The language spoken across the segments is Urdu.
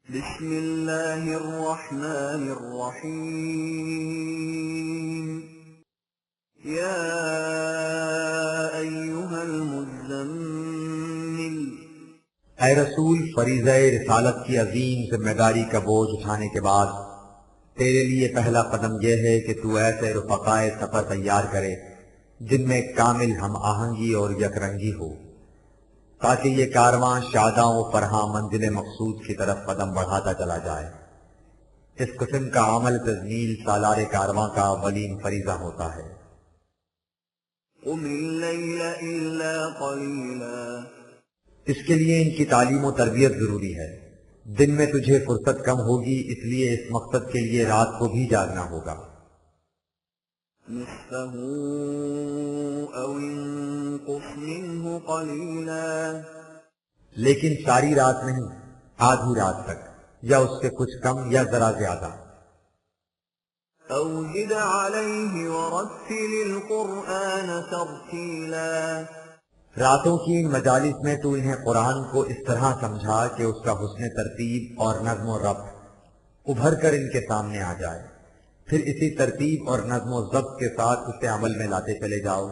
بسم اللہ الرحمن الرحیم یا ایہا المزمل، اے رسول، فریضہ رسالت کی عظیم ذمہ داری کا بوجھ اٹھانے کے بعد تیرے لیے پہلا قدم یہ ہے کہ تو ایسے رفقائے سفر تیار کرے جن میں کامل ہم آہنگی اور یکرنگی ہو، تاکہ یہ کارواں شاداں و فرحاں منزل مقصود کی طرف قدم بڑھاتا چلا جائے۔ اس قسم کا عمل تزمیل سالار کارواں کا اولین فریضہ ہوتا ہے۔ قم اللیل الا قلیلا، اس کے لیے ان کی تعلیم و تربیت ضروری ہے۔ دن میں تجھے فرصت کم ہوگی، اس لیے اس مقصد کے لیے رات کو بھی جاگنا ہوگا۔ نصفہ او انقص منہ قلیلا، لیکن ساری رات نہیں، آدھی رات تک، یا اس سے کچھ کم یا ذرا زیادہ۔ او زد علیہ ورتل القرآن ترتیلا، راتوں کی ان مجالس میں تو انہیں قرآن کو اس طرح سمجھا کہ اس کا حسن ترتیب اور نظم و ربط ابھر کر ان کے سامنے آ جائے، پھر اسی ترتیب اور نظم و ضبط کے ساتھ اسے عمل میں لاتے چلے جاؤ۔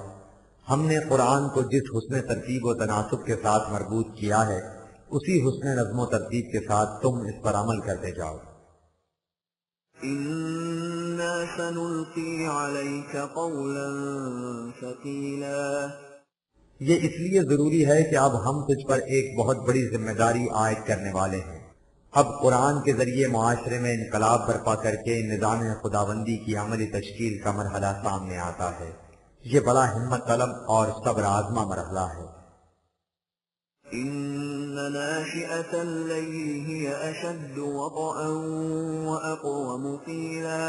ہم نے قرآن کو جس حسن ترتیب و تناسب کے ساتھ مربوط کیا ہے، اسی حسن نظم و ترتیب کے ساتھ تم اس پر عمل کرتے جاؤ۔ انا سنلقی علیک قولا ثقیلا، یہ اس لیے ضروری ہے کہ اب ہم تجھ پر ایک بہت بڑی ذمہ داری عائد کرنے والے ہیں۔ اب قرآن کے ذریعے معاشرے میں انقلاب برپا کر کے نظام خداوندی کی عملی تشکیل کا مرحلہ سامنے آتا ہے۔ یہ بڑا ہمت طلب اور صبر آزما مرحلہ ہے۔ ان ناشئة اللیل ہی اشد وطئا واقوم قیلا،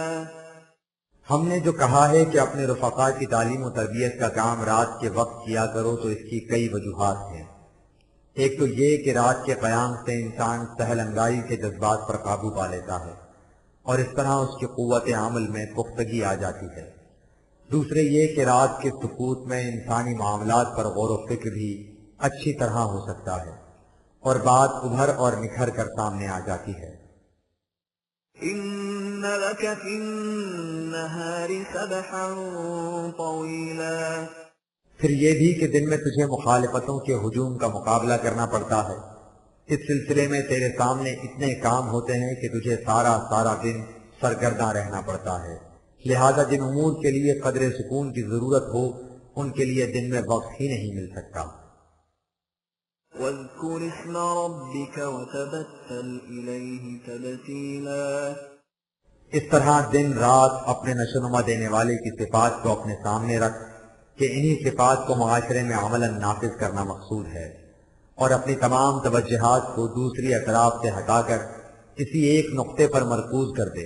ہم نے جو کہا ہے کہ اپنے رفقا کی تعلیم و تربیت کا کام رات کے وقت کیا کرو، تو اس کی کئی وجوہات ہیں۔ ایک تو یہ کہ رات کے قیام سے انسان سہل انگاری کے جذبات پر قابو پا لیتا ہے اور اس طرح اس کی قوت عمل میں پختگی آ جاتی ہے۔ دوسرے یہ کہ رات کے سکوت میں انسانی معاملات پر غور و فکر بھی اچھی طرح ہو سکتا ہے اور بات ابھر اور نکھر کر سامنے آ جاتی ہے۔ ان لک فی النہار سبحا طویلا، پھر یہ بھی کہ دن میں تجھے مخالفتوں کے ہجوم کا مقابلہ کرنا پڑتا ہے۔ اس سلسلے میں تیرے سامنے اتنے کام ہوتے ہیں کہ تجھے سارا دن سرگرداں رہنا پڑتا ہے، لہذا جن امور کے لیے قدر سکون کی ضرورت ہو ان کے لیے دن میں وقت ہی نہیں مل سکتا۔ واذکر اسم ربک وتبتل الیہ تبتیلا، اس طرح دن رات اپنے نشوونما دینے والے کی صفات کو اپنے سامنے رکھ کہ انہی صفات کو معاشرے میں عملاً نافذ کرنا مقصود ہے، اور اپنی تمام توجہات کو دوسری اطراف سے ہٹا کر کسی ایک نقطے پر مرکوز کر دے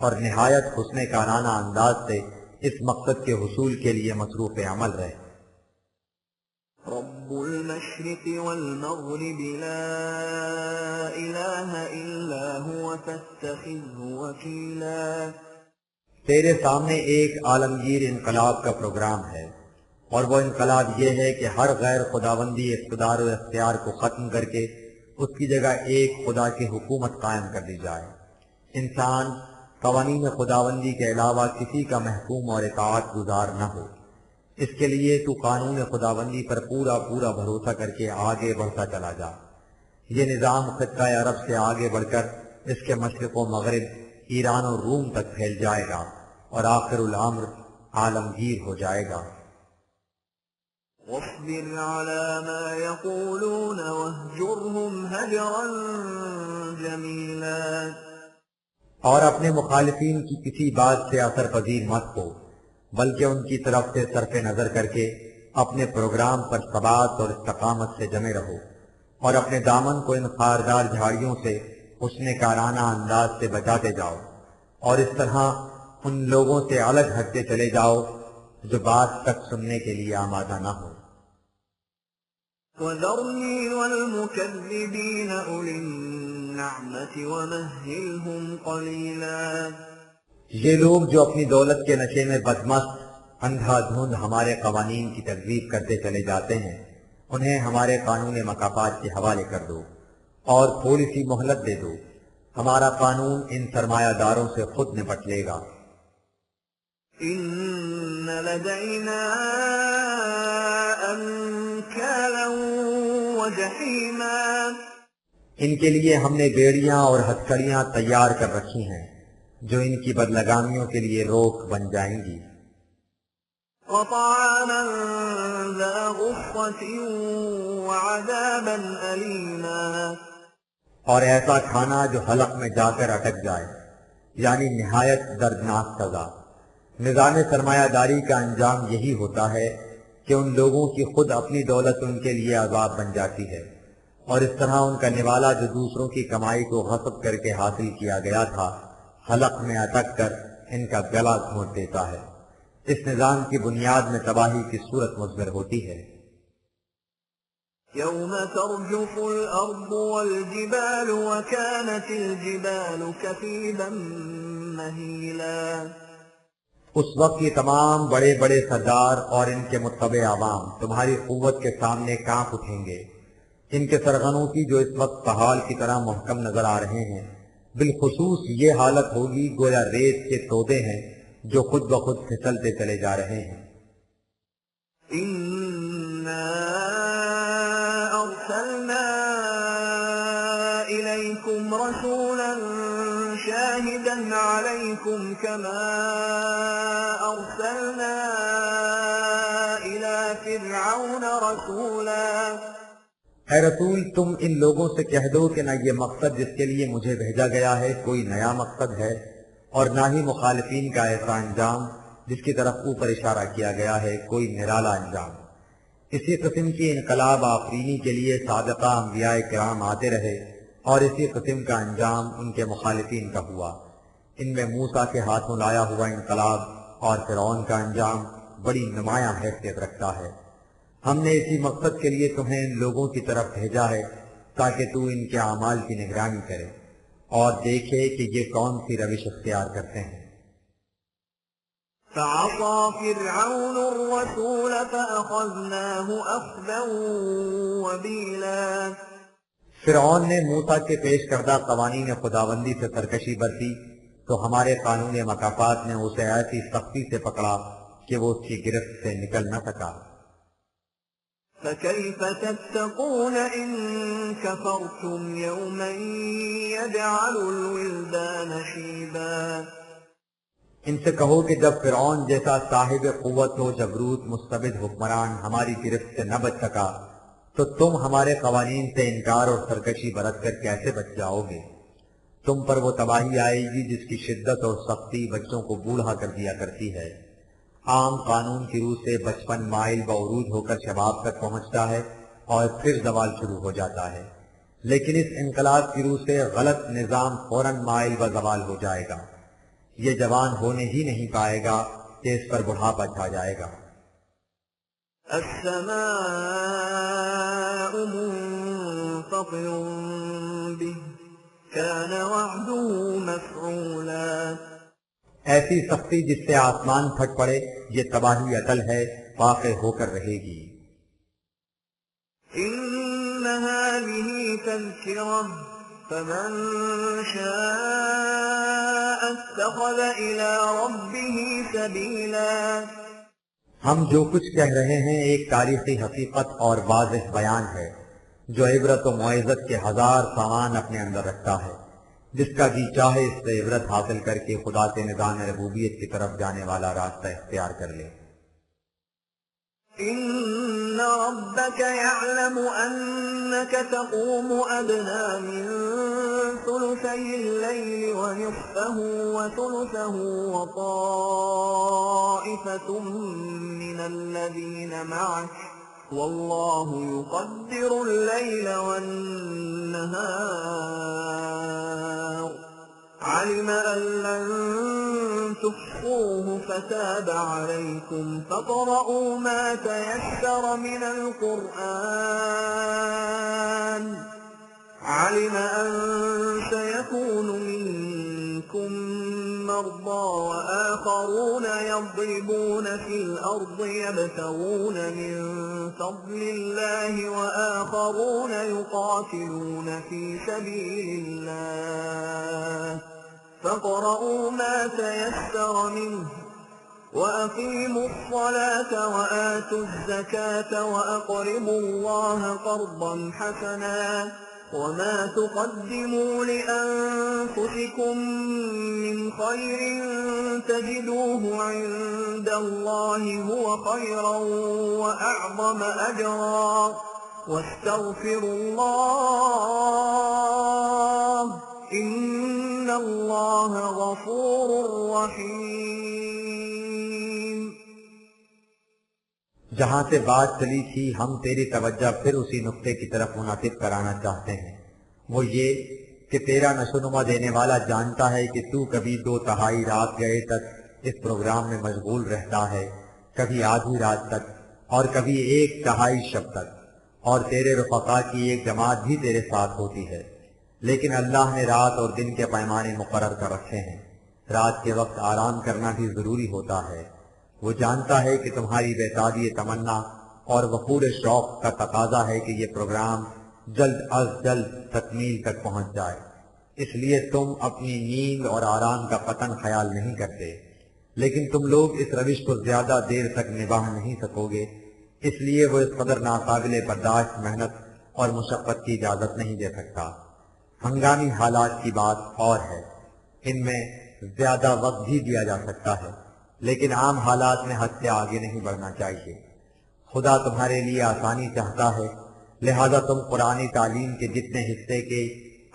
اور نہایت حسن کارانہ انداز سے اس مقصد کے حصول کے لیے مصروف عمل رہے۔ رب المشرق والمغرب لا الہ الا هو فاتخذه وکیلا، تیرے سامنے ایک عالمگیر انقلاب کا پروگرام ہے، اور وہ انقلاب یہ ہے کہ ہر غیر خداوندی اقتدار و اختیار کو ختم کر کے اس کی جگہ ایک خدا کی حکومت قائم کر دی جائے۔ انسان قوانین خداوندی کے علاوہ کسی کا محکوم اور اطاعت گزار نہ ہو۔ اس کے لیے تو قانون خداوندی پر پورا بھروسہ کر کے آگے بڑھتا چلا جا۔ یہ نظام خطہ عرب سے آگے بڑھ کر اس کے مشرق و مغرب ایران و روم تک پھیل جائے گا اور آخر الامر عالمگیر ہو جائے گا۔ واصبر على ما يقولون واهجرهم هجرا جميلا، اور اپنے مخالفین کی کسی بات سے اثر پذیر مت ہو، بلکہ ان کی طرف سے صرف نظر کر کے اپنے پروگرام پر ثبات اور استقامت سے جمے رہو، اور اپنے دامن کو ان خاردار جھاڑیوں سے حسن کارانہ انداز سے بچاتے جاؤ، اور اس طرح ان لوگوں سے الگ ہٹتے چلے جاؤ جو بات تک سننے کے لیے آمادہ نہ ہو۔ وَذَرْنِي وَالْمُكَذِّبِينَ أُولِي النَّعْمَةِ وَمَهِّلْهُمْ قَلِيلًا، یہ لوگ جو اپنی دولت کے نشے میں بدمست اندھا دھند ہمارے قوانین کی تکذیب کرتے چلے جاتے ہیں، انہیں ہمارے قانون مکافات کے حوالے کر دو اور تھوڑی سی مہلت دے دو، ہمارا قانون ان سرمایہ داروں سے خود نپٹ لے گا۔ إن لدينا أنكالا وجحيما ان کے لیے ہم نے بیڑیاں اور ہتھکڑیاں تیار کر رکھی ہیں جو ان کی بدلگامیوں کے لیے روک بن جائیں گی، وطعاما ذا غصة وعذابا أليما اور ایسا کھانا جو حلق میں جا کر اٹک جائے، یعنی نہایت دردناک سزا۔ نظام سرمایہ داری کا انجام یہی ہوتا ہے کہ ان لوگوں کی خود اپنی دولت ان کے لیے عذاب بن جاتی ہے، اور اس طرح ان کا نوالا جو دوسروں کی کمائی کو غصب کر کے حاصل کیا گیا تھا، حلق میں اٹک کر ان کا گلا گھونٹ دیتا ہے۔ اس نظام کی بنیاد میں تباہی کی صورت مضمر ہوتی ہے۔ يوم ترجف الأرض والجبال وكانت الجبال كثيبا مهيلا اس وقت یہ تمام بڑے بڑے سردار اور ان کے متبع عوام تمہاری قوت کے سامنے کانپ اٹھیں گے۔ ان کے سرغنوں کی جو اس وقت پہاڑ کی طرح محکم نظر آ رہے ہیں، بالخصوص یہ حالت ہوگی گویا ریت کے تودے ہیں جو خود بخود پھسلتے چلے جا رہے ہیں۔ أرسلنا إليكم رسولا شاهدا عليكم كما أرسلنا إلى فرعون رسولا اے رسول، تم ان لوگوں سے کہہ دو کہ نہ یہ مقصد جس کے لیے مجھے بھیجا گیا ہے کوئی نیا مقصد ہے، اور نہ ہی مخالفین کا ایسا انجام جس کی طرف اوپر اشارہ کیا گیا ہے کوئی نرالا انجام۔ اسی قسم کی انقلاب آفرینی کے لیے سابقہ انبیاء کرام آتے رہے، اور اسی قسم کا انجام ان کے مخالفین کا ہوا۔ ان میں موسیٰ کے ہاتھوں لایا ہوا انقلاب اور فرعون کا انجام بڑی نمایاں حیثیت رکھتا ہے۔ ہم نے اسی مقصد کے لیے تمہیں ان لوگوں کی طرف بھیجا ہے تاکہ تو ان کے اعمال کی نگرانی کرے اور دیکھے کہ یہ کون سی روش اختیار کرتے ہیں۔ فعصى فرعون الرسول فأخذناه أخذا وبيلا فرعون نے موسیٰ کے پیش کردہ قوانین خداوندی سے سرکشی برتی تو ہمارے قانون مکافات نے اسے ایسی سختی سے پکڑا کہ وہ اس کی گرفت سے نکل نہ سکا۔ فكيف تتقون إن كفرتم يوما يجعل الولدان شيبا ان سے کہو کہ جب فرعون جیسا صاحب قوت و جبروت مستبد حکمران ہماری گرفت سے نہ بچ سکا تو تم ہمارے قوانین سے انکار اور سرکشی برت کر کیسے بچ جاؤ گے؟ تم پر وہ تباہی آئے گی جس کی شدت اور سختی بچوں کو بوڑھا کر دیا کرتی ہے۔ عام قانون کی روح سے بچپن مائل بعروج ہو کر شباب تک پہنچتا ہے اور پھر زوال شروع ہو جاتا ہے، لیکن اس انقلاب کی روح سے غلط نظام فوراً مائل و زوال ہو جائے گا۔ یہ جوان ہونے ہی نہیں پائے گا کہ اس پر بڑھاپا چھا جائے گا۔ السماء منفطر به كان وعده مفعولا ایسی سختی جس سے آسمان پھٹ پڑے یہ تباہی اٹل ہے، واقع ہو کر رہے گی۔ إن هذه تذكرة فمن شاء اتخذ إلى ربه سبيلا ہم جو کچھ کہہ رہے ہیں ایک تاریخی حقیقت اور واضح بیان ہے جو عبرت و موعظت کے ہزار سامان اپنے اندر رکھتا ہے۔ جس کا جی چاہے اس سے عبرت حاصل کر کے خدا کے نظام ربوبیت کی طرف جانے والا راستہ اختیار کر لے۔ إن ربك يعلم أنك تقوم أدنى من ثلثي الليل ونصفه وثلثه وطائفة من الذين معك والله يقدر الليل والنهار علم أن لن تحصوه فتاب عليكم فاقرؤوا ما تيسر من القرآن علم أن سيكون منكم مرضى وآخرون يضربون في الأرض يبتغون من فضل الله وآخرون يقاتلون في سبيل الله فاقرؤوا ما تيسر منه وأقيموا الصلاة وآتوا الزكاة وأقرضوا الله قرضا حسنا وما تقدموا لأنفسكم من خير تجدوه عند الله هو خيرا وأعظم أجرا واستغفروا الله إن الله غفور رحيم. جہاں سے بات چلی تھی ہم تیری توجہ پھر اسی نقطے کی طرف منعطف کرانا چاہتے ہیں، وہ یہ کہ تیرا نشوونما دینے والا جانتا ہے کہ تو کبھی 2/3 رات گئے تک اس پروگرام میں مشغول رہتا ہے، کبھی آدھی رات تک اور کبھی 1/3 شب تک، اور تیرے رفقا کی ایک جماعت بھی تیرے ساتھ ہوتی ہے، لیکن اللہ نے رات اور دن کے پیمانے مقرر کر رکھے ہیں۔ رات کے وقت آرام کرنا بھی ضروری ہوتا ہے۔ وہ جانتا ہے کہ تمہاری بیتابی تمنا اور وقور شوق کا تقاضا ہے کہ یہ پروگرام جلد از جلد تکمیل تک پہنچ جائے، اس لیے تم اپنی نیند اور آرام کا قطعاً خیال نہیں کرتے، لیکن تم لوگ اس روش کو زیادہ دیر تک نبھا نہیں سکو گے، اس لیے وہ اس قدر ناقابل برداشت محنت اور مشقت کی اجازت نہیں دے سکتا۔ ہنگامی حالات کی بات اور ہے، ان میں زیادہ وقت بھی دیا جا سکتا ہے، لیکن عام حالات میں حد سے آگے نہیں بڑھنا چاہیے۔ خدا تمہارے لیے آسانی چاہتا ہے، لہذا تم قرآنی تعلیم کے جتنے حصے کے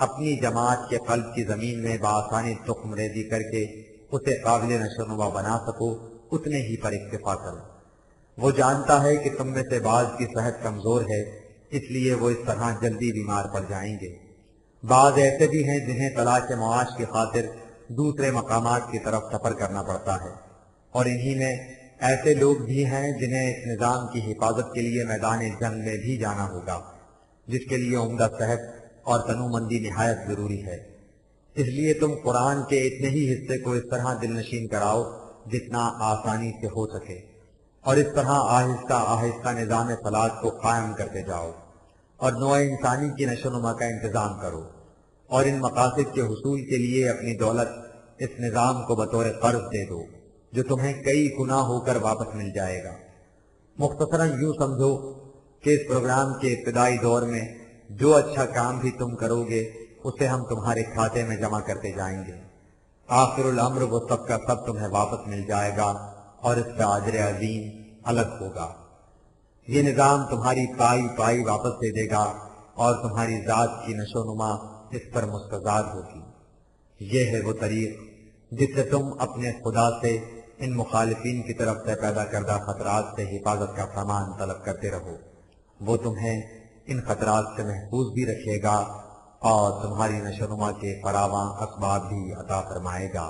اپنی جماعت کے قلب کی زمین میں بآسانی تخم ریزی کر کے اسے قابل نشوونما بنا سکو، اتنے ہی پر اکتفا کرو۔ وہ جانتا ہے کہ تم میں سے بعض کی صحت کمزور ہے، اس لیے وہ اس طرح جلدی بیمار پڑ جائیں گے۔ بعض ایسے بھی ہیں جنہیں تلاش معاش کی خاطر دوسرے مقامات کی طرف سفر کرنا پڑتا ہے، اور انہی میں ایسے لوگ بھی ہیں جنہیں اس نظام کی حفاظت کے لیے میدان جنگ میں بھی جانا ہوگا، جس کے لیے عمدہ صحت اور تنومندی نہایت ضروری ہے۔ اس لیے تم قرآن کے اتنے ہی حصے کو اس طرح دل نشین کراؤ جتنا آسانی سے ہو سکے، اور اس طرح آہستہ آہستہ نظام صلاح کو قائم کرتے جاؤ، اور نوع انسانی کی نشوونما کا انتظام کرو، اور ان مقاصد کے حصول کے لیے اپنی دولت اس نظام کو بطور قرض دے دو جو تمہیں کئی گنا ہو کر واپس مل جائے گا۔ مختصراً یوں سمجھو کہ اس پروگرام کے ابتدائی دور میں جو اچھا کام بھی تم کرو گے اسے ہم تمہارے کھاتے میں جمع کرتے جائیں گے۔ آخر الامر وہ سب کا سب تمہیں واپس مل جائے گا اور اس کا اجر عظیم الگ ہوگا۔ یہ نظام تمہاری پائی پائی واپس دے دے گا اور تمہاری ذات کی نشوونما اس پر مستزاد ہوگی۔ یہ ہے وہ طریق جس سے تم اپنے خدا سے ان مخالفین کی طرف سے پیدا کردہ خطرات سے حفاظت کا سامان طلب کرتے رہو۔ وہ تمہیں ان خطرات سے محفوظ بھی رکھے گا اور تمہاری نشوونما کے فراواں اسباب بھی عطا فرمائے گا۔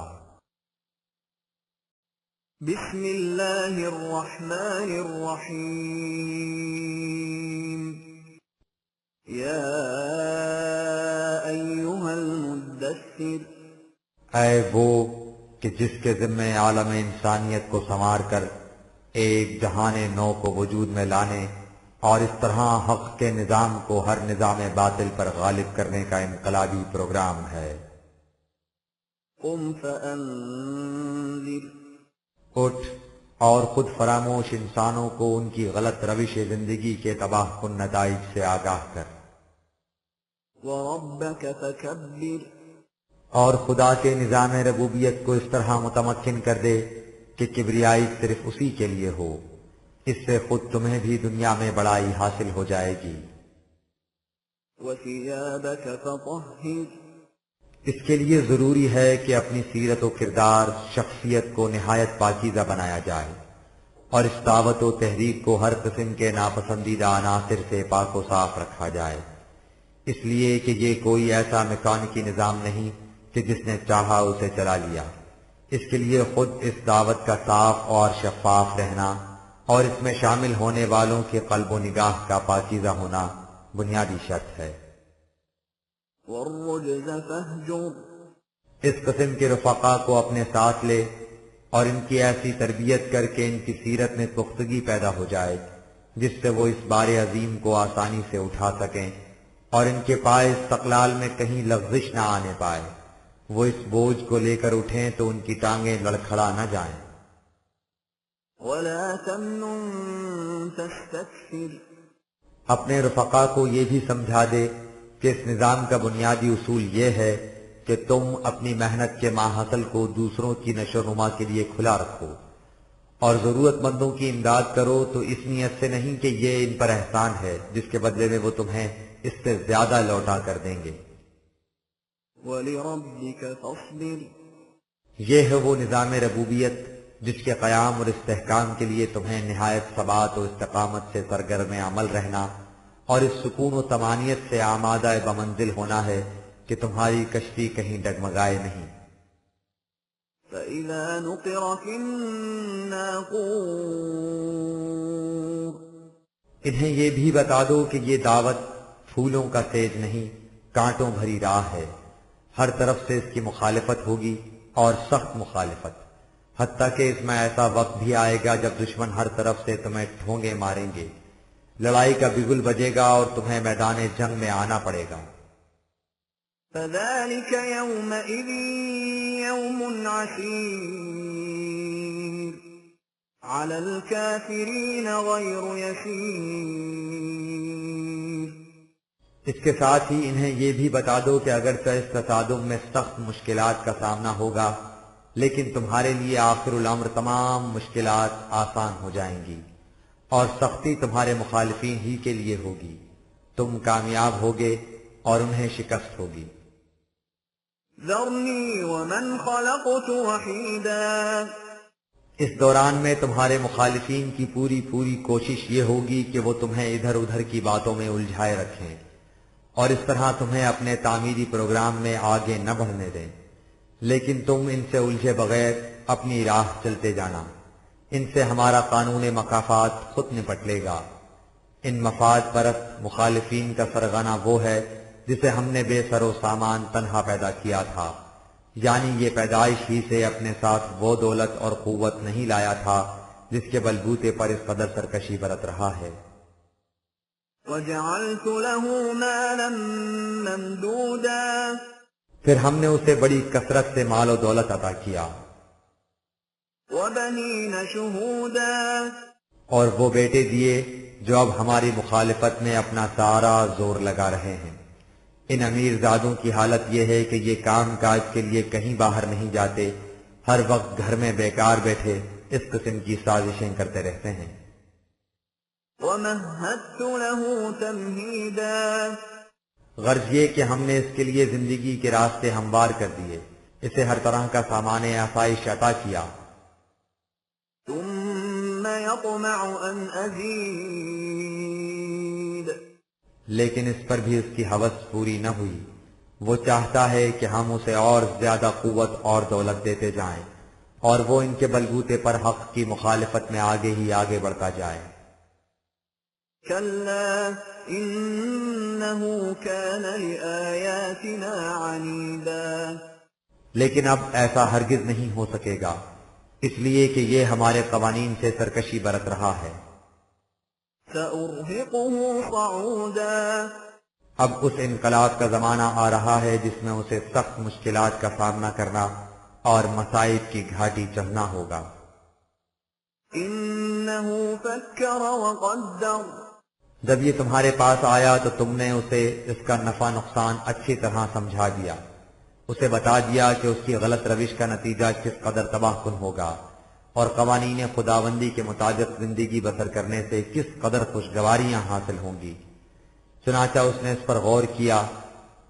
بسم اللہ الرحمن الرحیم یا ایہا المدثر، اے وہ کہ جس کے ذمے عالم انسانیت کو سنوار کر ایک جہان نو کو وجود میں لانے اور اس طرح حق کے نظام کو ہر نظام باطل پر غالب کرنے کا انقلابی پروگرام ہے۔ قم فانذر، اٹھ اور خود فراموش انسانوں کو ان کی غلط روش زندگی کے تباہ کن نتائج سے آگاہ کر، وربک فکبر، اور خدا کے نظام ربوبیت کو اس طرح متمکن کر دے کہ کبریائی صرف اسی کے لیے ہو، اس سے خود تمہیں بھی دنیا میں بڑائی حاصل ہو جائے گی۔ وثیابک فطہر، اس کے لیے ضروری ہے کہ اپنی سیرت و کردار شخصیت کو نہایت پاکیزہ بنایا جائے، اور اس دعوت و تحریک کو ہر قسم کے ناپسندیدہ عناصر سے پاک و صاف رکھا جائے، اس لیے کہ یہ کوئی ایسا میکانکی نظام نہیں کہ جس نے چاہا اسے چلا لیا۔ اس کے لیے خود اس دعوت کا صاف اور شفاف رہنا اور اس میں شامل ہونے والوں کے قلب و نگاہ کا پاکیزہ ہونا بنیادی شرط ہے۔ والرجز فاہجر، اس قسم کے رفقا کو اپنے ساتھ لے اور ان کی ایسی تربیت کر کے ان کی سیرت میں پختگی پیدا ہو جائے جس سے وہ اس بار عظیم کو آسانی سے اٹھا سکیں اور ان کے پائے استقلال میں کہیں لغزش نہ آنے پائے۔ وہ اس بوجھ کو لے کر اٹھیں تو ان کی ٹانگیں لڑکھڑا نہ جائیں۔ ولا تمنن تستكثر، اپنے رفقا کو یہ بھی سمجھا دے کہ اس نظام کا بنیادی اصول یہ ہے کہ تم اپنی محنت کے ماحصل کو دوسروں کی نشو و نما کے لیے کھلا رکھو اور ضرورت مندوں کی امداد کرو، تو اس نیت سے نہیں کہ یہ ان پر احسان ہے جس کے بدلے میں وہ تمہیں اس سے زیادہ لوٹا کر دیں گے۔ وَلِرَبِّكَ فَاصْبِرْ، یہ ہے وہ نظام ربوبیت جس کے قیام اور استحکام کے لیے تمہیں نہایت ثبات و استقامت سے سرگرم عمل رہنا اور اس سکون و طمانیت سے آمادہ بمنزل ہونا ہے کہ تمہاری کشتی کہیں ڈگمگائے نہیں۔ فَإِذَا نُقِرَ فِي النَّاقُورِ، انہیں یہ بھی بتا دو کہ یہ دعوت پھولوں کا تیج نہیں، کانٹوں بھری راہ ہے۔ ہر طرف سے اس کی مخالفت ہوگی اور سخت مخالفت، حتیٰ کہ اس میں ایسا وقت بھی آئے گا جب دشمن ہر طرف سے تمہیں ٹھونگے ماریں گے، لڑائی کا بگل بجے گا اور تمہیں میدان جنگ میں آنا پڑے گا۔ فَذَلِكَ يَوْمَئِذٍ يَوْمٌ عَسِيرٌ عَلَى الْكَافِرِينَ غَيْرُ يَسِيرٌ۔ اس کے ساتھ ہی انہیں یہ بھی بتا دو کہ اگرچہ اس تصادم میں سخت مشکلات کا سامنا ہوگا، لیکن تمہارے لیے آخر الامر تمام مشکلات آسان ہو جائیں گی اور سختی تمہارے مخالفین ہی کے لیے ہوگی۔ تم کامیاب ہوگے اور انہیں شکست ہوگی۔ ذَرْنِي وَمَنْ خَلَقْتُ وَحِيدًا، اس دوران میں تمہارے مخالفین کی پوری کوشش یہ ہوگی کہ وہ تمہیں ادھر ادھر کی باتوں میں الجھائے رکھیں اور اس طرح تمہیں اپنے تعمیری پروگرام میں آگے نہ بڑھنے دیں، لیکن تم ان سے الجھے بغیر اپنی راہ چلتے جانا۔ ان سے ہمارا قانون مکافات خود نپٹ لے گا۔ ان مفاد پرست مخالفین کا سرغنہ وہ ہے جسے ہم نے بے سر و سامان تنہا پیدا کیا تھا، یعنی یہ پیدائش ہی سے اپنے ساتھ وہ دولت اور قوت نہیں لایا تھا جس کے بلبوتے پر اس قدر سرکشی برت رہا ہے۔ وَجَعَلْتُ لَهُ مَالًا مَمْدُودًا، پھر ہم نے اسے بڑی کثرت سے مال و دولت عطا کیا، وَبَنِينَ شُهُودًا، اور وہ بیٹے دیے جو اب ہماری مخالفت میں اپنا سارا زور لگا رہے ہیں۔ ان امیر زادوں کی حالت یہ ہے کہ یہ کام کاج کے لیے کہیں باہر نہیں جاتے، ہر وقت گھر میں بیکار بیٹھے اس قسم کی سازشیں کرتے رہتے ہیں۔ وَمَهَّدتُّ لَهُ تَمْهِيدًا، غرض یہ کہ ہم نے اس کے لیے زندگی کے راستے ہموار کر دیے، اسے ہر طرح کا سامان آسائش عطا کیا۔ ثُمَّ يَطْمَعُ أَنْ أَزِيدَ، لیکن اس پر بھی اس کی ہوس پوری نہ ہوئی، وہ چاہتا ہے کہ ہم اسے اور زیادہ قوت اور دولت دیتے جائیں اور وہ ان کے بلبوتے پر حق کی مخالفت میں آگے ہی آگے بڑھتا جائے۔ كَلَّا إِنَّهُ كَانَ لِآيَاتِنَا عَنِيدًا، لیکن اب ایسا ہرگز نہیں ہو سکے گا، اس لیے کہ یہ ہمارے قوانین سے سرکشی برت رہا ہے۔ سَأُرْهِقُهُ صَعُودًا، اب اس انقلاب کا زمانہ آ رہا ہے جس میں اسے سخت مشکلات کا سامنا کرنا اور مصائب کی گھاٹی چڑھنا ہوگا۔ إِنَّهُ فَكَّرَ وَقَدَّرَ، جب یہ تمہارے پاس آیا تو تم نے اسے اس کا نفع نقصان اچھی طرح سمجھا دیا، اسے بتا دیا کہ اس کی غلط روش کا نتیجہ کس قدر تباہ کن ہوگا اور قوانین خداوندی کے مطابق زندگی بسر کرنے سے کس قدر خوشگواریاں حاصل ہوں گی۔ چنانچہ اس نے اس پر غور کیا،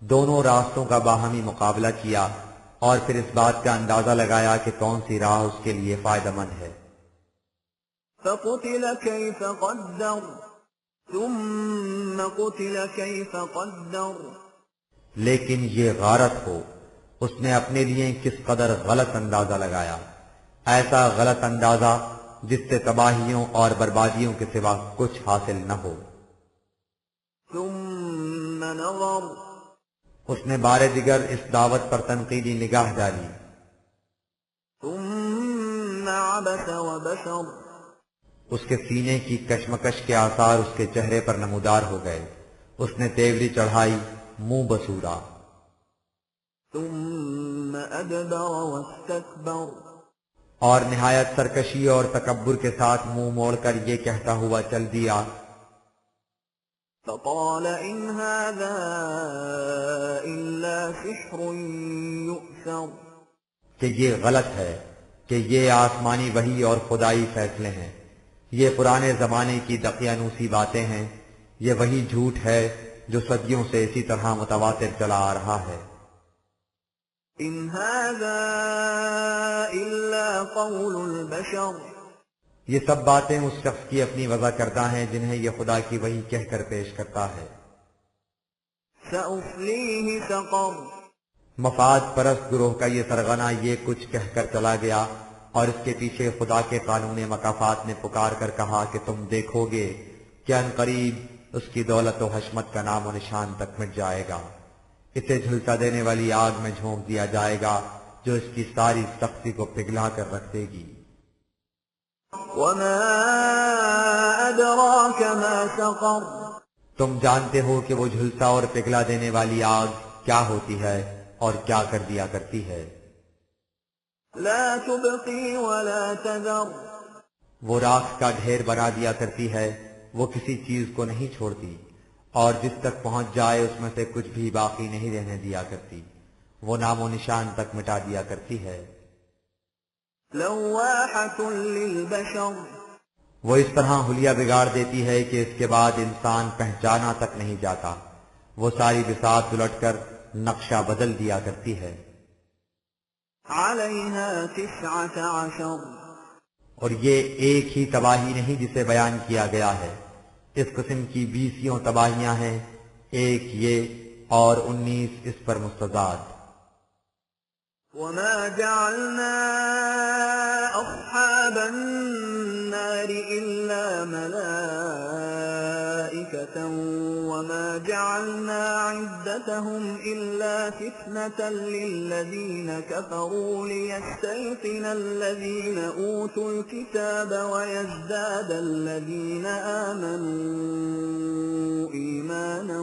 دونوں راستوں کا باہمی مقابلہ کیا اور پھر اس بات کا اندازہ لگایا کہ کون سی راہ اس کے لیے فائدہ مند ہے۔ فَقُتِلَ كَيْفَ قَدَّرَ، ثُمَّ قُتِلَ كَيْفَ قَدَّرَ، لیکن یہ غارت ہو، اس نے اپنے لیے کس قدر غلط اندازہ لگایا، ایسا غلط اندازہ جس سے تباہیوں اور بربادیوں کے سوا کچھ حاصل نہ ہو۔ ثُمَّ نَظَرَ، اس نے بار دیگر اس دعوت پر تنقیدی نگاہ ڈالی۔ ثم عبس وبسر اس کے سینے کی کشمکش کے آثار اس کے چہرے پر نمودار ہو گئے۔ اس نے تیوری چڑھائی، منہ بسورا۔ ثم ادبر واستكبر اور نہایت سرکشی اور تکبر کے ساتھ منہ موڑ کر یہ کہتا ہوا چل دیا، فقال ان هذا الا سحر يؤثر کہ یہ غلط ہے، کہ یہ آسمانی وحی اور خدائی فیصلے ہیں، یہ پرانے زمانے کی دقیانوسی باتیں ہیں، یہ وہی جھوٹ ہے جو صدیوں سے اسی طرح متواتر چلا آ رہا ہے۔ ان هذا الا قول البشر یہ سب باتیں اس شخص کی اپنی وضع کردہ ہیں جنہیں یہ خدا کی وحی کہہ کر پیش کرتا ہے۔ سأصليه سقر مفاد پرست گروہ کا یہ سرغنہ یہ کچھ کہہ کر چلا گیا، اور اس کے پیچھے خدا کے قانون مکافات نے پکار کر کہا کہ تم دیکھو گے کہ عنقریب اس کی دولت و حشمت کا نام و نشان تک مٹ جائے گا، اسے جھلسا دینے والی آگ میں جھونک دیا جائے گا جو اس کی ساری سختی کو پگھلا کر رکھ دے گی۔ وما ادراك ما سقر تم جانتے ہو کہ وہ جھلسا اور پگھلا دینے والی آگ کیا ہوتی ہے اور کیا کر دیا کرتی ہے۔ لا تبقي ولا تذر وہ راکھ کا ڈھیر بنا دیا کرتی ہے، وہ کسی چیز کو نہیں چھوڑتی، اور جس تک پہنچ جائے اس میں سے کچھ بھی باقی نہیں رہنے دیا کرتی، وہ نام و نشان تک مٹا دیا کرتی ہے۔ لواحة للبشر وہ اس طرح حلیہ بگاڑ دیتی ہے کہ اس کے بعد انسان پہچانا تک نہیں جاتا، وہ ساری بساط الٹ کر نقشہ بدل دیا کرتی ہے۔ عليها 19 اور یہ ایک ہی تباہی نہیں جسے بیان کیا گیا ہے، اس قسم کی 20 تباہیاں ہیں، ایک یہ اور 19 اس پر مستضاد۔ وما جعلنا أصحاب النار إلا ملائكة وما جعلنا عدتهم إلا فتنة للذين كفروا ليستيقن الذين أوتوا الكتاب ويزداد الذين آمنوا إيمانا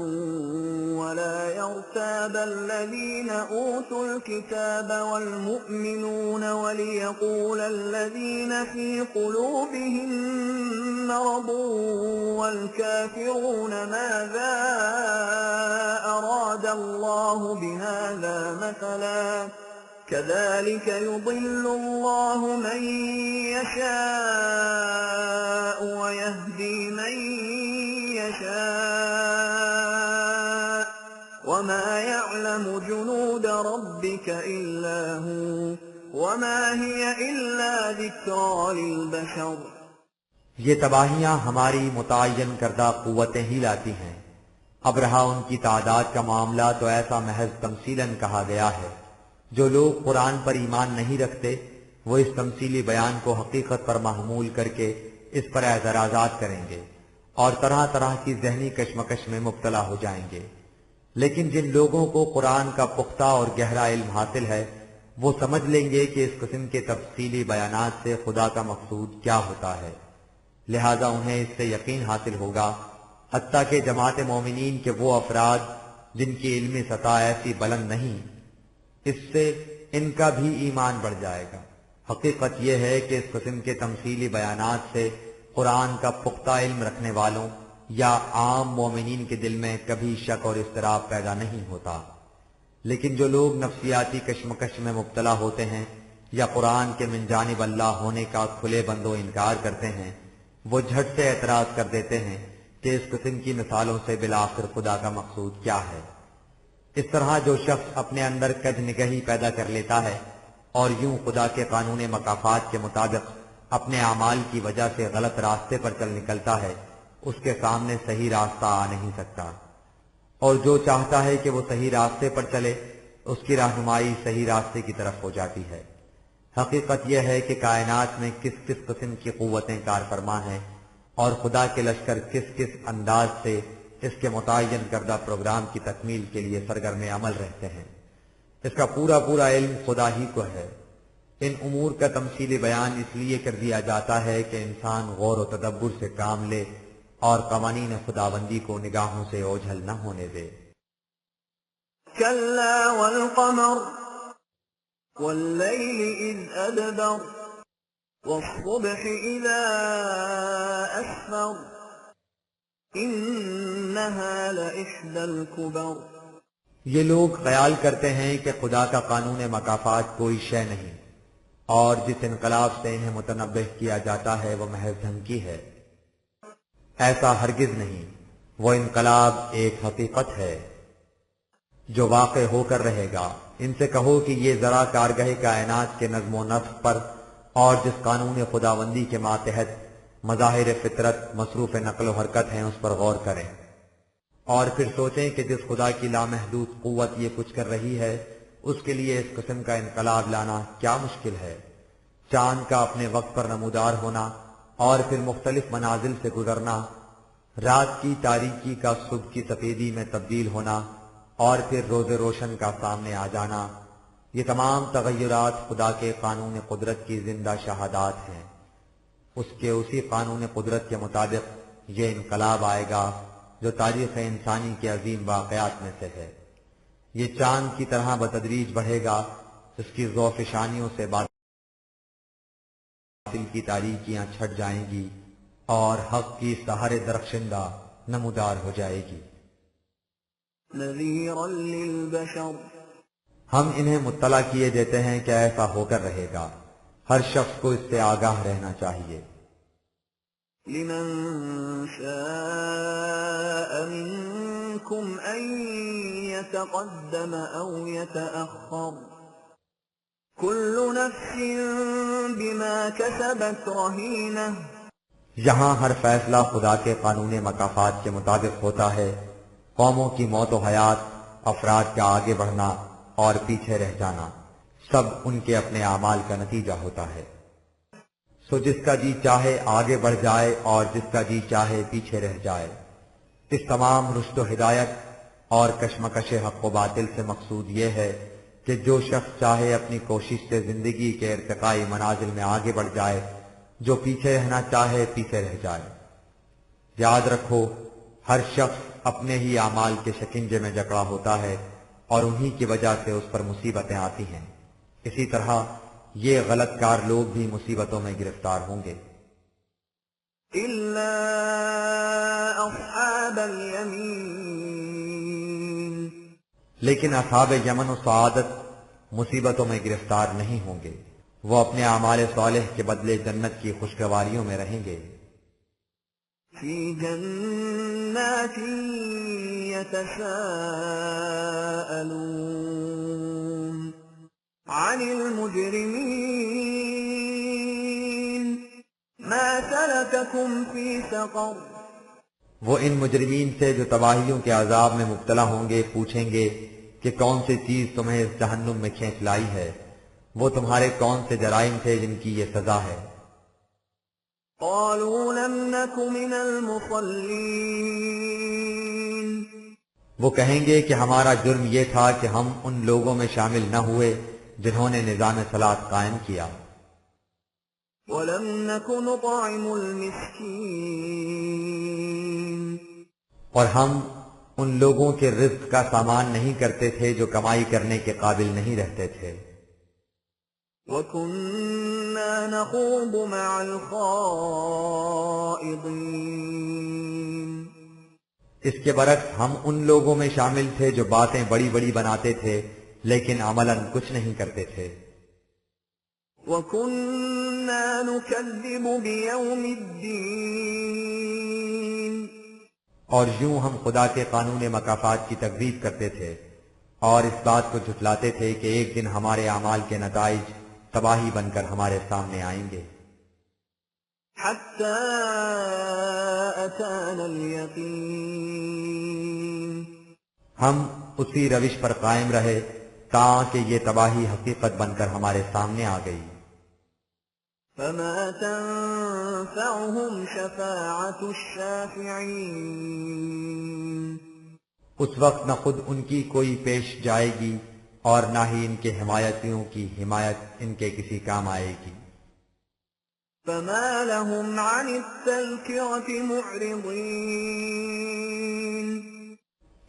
ولا يرتاب الذين أوتوا الكتاب والمؤمنون وليقول الذين في قلوبهم مرض والكافرون ماذا أراد الله بهذا مثلا كذلك يضل الله من يشاء ويهدي من يشاء وما يعلم جنود ربك إلا هو وما هي إلا ذكرى للبشر۔ یہ تباہیاں ہماری متعین کردہ قوتیں ہی لاتی ہیں، اب رہا ان کی تعداد کا معاملہ تو ایسا محض تمثیلاً کہا گیا ہے۔ جو لوگ قرآن پر ایمان نہیں رکھتے وہ اس تمثیلی بیان کو حقیقت پر محمول کر کے اس پر اعتراضات کریں گے اور طرح طرح کی ذہنی کشمکش میں مبتلا ہو جائیں گے، لیکن جن لوگوں کو قرآن کا پختہ اور گہرا علم حاصل ہے وہ سمجھ لیں گے کہ اس قسم کے تفصیلی بیانات سے خدا کا مقصود کیا ہوتا ہے، لہذا انہیں اس سے یقین حاصل ہوگا، حتیٰ کہ جماعت مومنین کے وہ افراد جن کی علمی سطح ایسی بلند نہیں، اس سے ان کا بھی ایمان بڑھ جائے گا۔ حقیقت یہ ہے کہ اس قسم کے تمثیلی بیانات سے قرآن کا پختہ علم رکھنے والوں یا عام مومنین کے دل میں کبھی شک اور اضطراب پیدا نہیں ہوتا، لیکن جو لوگ نفسیاتی کشمکش میں مبتلا ہوتے ہیں یا قرآن کے من جانب اللہ ہونے کا کھلے بندو انکار کرتے ہیں وہ جھٹ سے اعتراض کر دیتے ہیں کہ اس قسم کی مثالوں سے بالآخر خدا کا مقصود کیا ہے۔ اس طرح جو شخص اپنے اندر کج نگہی پیدا کر لیتا ہے اور یوں خدا کے قانون مکافات کے مطابق اپنے اعمال کی وجہ سے غلط راستے پر چل نکلتا ہے اس کے سامنے صحیح راستہ آ نہیں سکتا، اور جو چاہتا ہے کہ وہ صحیح راستے پر چلے اس کی رہنمائی صحیح راستے کی طرف ہو جاتی ہے۔ حقیقت یہ ہے کہ کائنات میں کس کس قسم کی قوتیں کار فرما ہیں اور خدا کے لشکر کس کس انداز سے اس کے متعین کردہ پروگرام کی تکمیل کے لیے سرگرم عمل رہتے ہیں۔ اس کا پورا پورا علم خدا ہی کو ہے۔ ان امور کا تمثیلی بیان اس لیے کر دیا جاتا ہے کہ انسان غور و تدبر سے کام لے اور قوانین خداوندی کو نگاہوں سے اوجھل نہ ہونے دے۔ كلا والقمر والليل إذ أدبر والصبح إذا أسفر إنها لإحدى الكبر۔ یہ لوگ خیال کرتے ہیں کہ خدا کا قانون مکافات کوئی شے نہیں، اور جس انقلاب سے انہیں متنبہ کیا جاتا ہے وہ محض دھمکی ہے۔ ایسا ہرگز نہیں، وہ انقلاب ایک حقیقت ہے جو واقع ہو کر رہے گا۔ ان سے کہو کہ یہ ذرا کارگاہ کائنات کے نظم و نسق پر اور جس قانون خداوندی کے ماتحت مظاہر فطرت مصروف نقل و حرکت ہیں اس پر غور کریں، اور پھر سوچیں کہ جس خدا کی لامحدود قوت یہ کچھ کر رہی ہے اس کے لیے اس قسم کا انقلاب لانا کیا مشکل ہے۔ چاند کا اپنے وقت پر نمودار ہونا اور پھر مختلف منازل سے گزرنا، رات کی تاریکی کا صبح کی سفیدی میں تبدیل ہونا اور پھر روز روشن کا سامنے آ جانا، یہ تمام تغیرات خدا کے قانون قدرت کی زندہ شہادات ہیں۔ اس کے اسی قانون قدرت کے مطابق یہ انقلاب آئے گا جو تاریخ انسانی کے عظیم واقعات میں سے ہے۔ یہ چاند کی طرح بتدریج بڑھے گا، اس کی ذوفشانیوں سے باطل کی تاریکیاں چھٹ جائیں گی اور حق کی سہر درخشندہ نمودار ہو جائے گی۔ نذیرا للبشر، ہم انہیں مطلع کیے دیتے ہیں کہ ایسا ہو کر رہے گا۔ ہر شخص کو اس سے آگاہ رہنا چاہیے۔ لمن شاء منكم أن يتقدم أو يتأخر كل نفس بما كسبت رهينة۔ یہاں ہر فیصلہ خدا کے قانون مکافات کے مطابق ہوتا ہے۔ قوموں کی موت و حیات، افراد کا آگے بڑھنا اور پیچھے رہ جانا، سب ان کے اپنے اعمال کا نتیجہ ہوتا ہے۔ سو جس کا جی چاہے آگے بڑھ جائے اور جس کا جی چاہے پیچھے رہ جائے۔ اس تمام رشد و ہدایت اور کشمکش حق و باطل سے مقصود یہ ہے کہ جو شخص چاہے اپنی کوشش سے زندگی کے ارتقائی منازل میں آگے بڑھ جائے، جو پیچھے رہنا چاہے پیچھے رہ جائے۔ یاد رکھو، ہر شخص اپنے ہی اعمال کے شکنجے میں جکڑا ہوتا ہے اور انہی کی وجہ سے اس پر مصیبتیں آتی ہیں۔ اسی طرح یہ غلط کار لوگ بھی مصیبتوں میں گرفتار ہوں گے۔ إلا أصحاب اليمين، لیکن اصحاب یمن و سعادت مصیبتوں میں گرفتار نہیں ہوں گے، وہ اپنے اعمال صالح کے بدلے جنت کی خوشگواریوں میں رہیں گے۔ في جنات يتساءلون عن المجرمين ما سلككم في سقر۔ وہ ان مجرمین سے جو تباہیوں کے عذاب میں مبتلا ہوں گے پوچھیں گے کہ کون سی چیز تمہیں اس جہنم میں کھینچ لائی ہے، وہ تمہارے کون سے جرائم تھے جن کی یہ سزا ہے۔ قالوا لم نك من المصلين، وہ کہیں گے کہ ہمارا جرم یہ تھا کہ ہم ان لوگوں میں شامل نہ ہوئے جنہوں نے نظام صلاۃ قائم کیا۔ ولم نك نطعم المسكين، اور ہم ان لوگوں کے رزق کا سامان نہیں کرتے تھے جو کمائی کرنے کے قابل نہیں رہتے تھے۔ وكنا نخوض مع الخائضين، اس کے برعکس ہم ان لوگوں میں شامل تھے جو باتیں بڑی بڑی بناتے تھے لیکن عملاً کچھ نہیں کرتے تھے۔ وكنا نكذب بيوم الدين، اور یوں ہم خدا کے قانون مکافات کی تکذیب کرتے تھے اور اس بات کو جھٹلاتے تھے کہ ایک دن ہمارے اعمال کے نتائج تباہی بن کر ہمارے سامنے آئیں گے۔ حتى أتانا اليقين، ہم اسی روش پر قائم رہے تاکہ یہ تباہی حقیقت بن کر ہمارے سامنے آ گئی۔ فما تنفعهم شفاعة الشافعين اس وقت نہ خود ان کی کوئی پیش جائے گی اور نہ ہی ان کے حمایتیوں کی حمایت ان کے کسی کام آئے گی۔ فما لهم عن التذكرة معرضين